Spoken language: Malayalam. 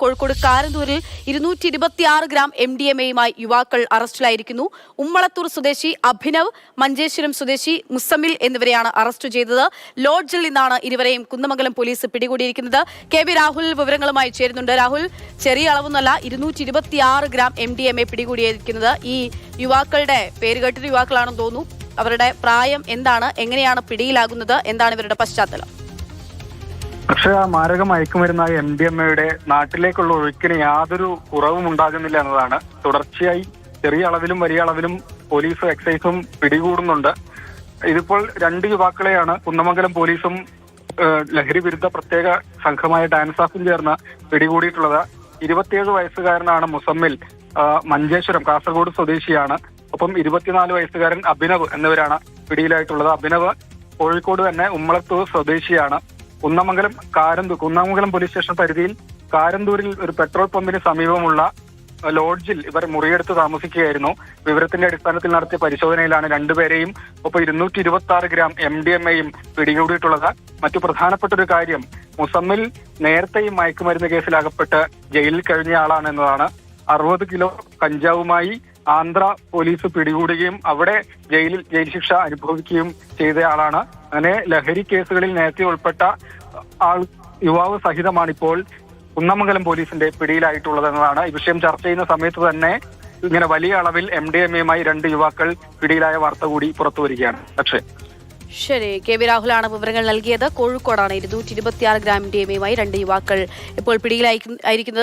കോഴിക്കോട് കാരന്തൂരിൽ 226 ഗ്രാം MDMA-യുമായി യുവാക്കൾ അറസ്റ്റിലായിരിക്കുന്നു. ഉമ്മളത്തൂർ സ്വദേശി അഭിനവ്, മഞ്ചേശ്വരം സ്വദേശി മുസമ്മിൽ എന്നിവരെയാണ് അറസ്റ്റ് ചെയ്തത്. ലോഡ്ജിൽ നിന്നാണ് ഇരുവരെയും കുന്നമംഗലം പോലീസ് പിടികൂടിയിരിക്കുന്നത്. KB രാഹുൽ വിവരങ്ങളുമായി ചേരുന്നുണ്ട്. രാഹുൽ, ചെറിയ അളവൊന്നല്ല, 226 ഗ്രാം MDMA പിടികൂടിയിരിക്കുന്നത്. ഈ യുവാക്കളുടെ പേര് കേട്ടൊരു യുവാക്കളാണെന്ന് തോന്നുന്നു. അവരുടെ പ്രായം എന്താണ്, എങ്ങനെയാണ് പിടിയിലാകുന്നത്, എന്താണ് ഇവരുടെ പശ്ചാത്തലം? പക്ഷേ ആ മാരക മയക്കുമരുന്നായ MDMA-യുടെ നാട്ടിലേക്കുള്ള ഒഴുക്കിന് യാതൊരു കുറവും ഉണ്ടാകുന്നില്ല എന്നതാണ്. തുടർച്ചയായി ചെറിയ അളവിലും വലിയ അളവിലും പോലീസും എക്സൈസും പിടികൂടുന്നുണ്ട്. ഇതിപ്പോൾ 2 യുവാക്കളെയാണ് കുന്നമംഗലം പോലീസും ലഹരി വിരുദ്ധ പ്രത്യേക സംഘമായ ഡാൻസാഫും ചേർന്ന് പിടികൂടിയിട്ടുള്ളത്. 27 വയസ്സുകാരനാണ് മുസമ്മിൽ, മഞ്ചേശ്വരം കാസർഗോഡ് സ്വദേശിയാണ്. ഒപ്പം 24 വയസ്സുകാരൻ അഭിനവ് എന്നിവരാണ് പിടിയിലായിട്ടുള്ളത്. അഭിനവ് കോഴിക്കോട് തന്നെ ഉമ്മളത്തൂർ സ്വദേശിയാണ്. കുന്നമംഗലം പോലീസ് സ്റ്റേഷൻ പരിധിയിൽ കാരന്തൂരിൽ ഒരു പെട്രോൾ പമ്പിന് സമീപമുള്ള ലോഡ്ജിൽ ഇവർ മുറിയെടുത്ത് താമസിക്കുകയായിരുന്നു. വിവരത്തിന്റെ അടിസ്ഥാനത്തിൽ നടത്തിയ പരിശോധനയിലാണ് 2 പേരെയും ഒപ്പം 226 ഗ്രാം MDMA-യും പിടികൂടിയിട്ടുള്ളത്. മറ്റു പ്രധാനപ്പെട്ട ഒരു കാര്യം, മുസമ്മിൽ നേരത്തെയും മയക്കുമരുന്ന് കേസിലകപ്പെട്ട് ജയിലിൽ കഴിഞ്ഞ ആളാണെന്നതാണ്. 60 കിലോ കഞ്ചാവുമായി ആന്ധ്ര പോലീസ് പിടികൂടുകയും അവിടെ ജയിൽ ശിക്ഷ അനുഭവിക്കുകയും ചെയ്ത ആളാണ്. അങ്ങനെ ലഹരി കേസുകളിൽ നേരത്തെ ഉൾപ്പെട്ട യുവാവ് സഹിതമാണ് ഇപ്പോൾ കുന്നമംഗലം പോലീസിന്റെ പിടിയിലായിട്ടുള്ളതെന്നതാണ്. ഈ വിഷയം ചർച്ച ചെയ്യുന്ന സമയത്ത് തന്നെ ഇങ്ങനെ വലിയ അളവിൽ MDMA-യുമായി 2 യുവാക്കൾ പിടിയിലായ വാർത്ത കൂടി പുറത്തു വരികയാണ്. പക്ഷേ ശരി, KB രാഹുലാണ് വിവരങ്ങൾ നൽകിയത്. കോഴിക്കോടാണ് 226 ഗ്രാം MDMA-യുമായി 2 യുവാക്കൾ ഇപ്പോൾ പിടിയിലായിരിക്കുന്നത്.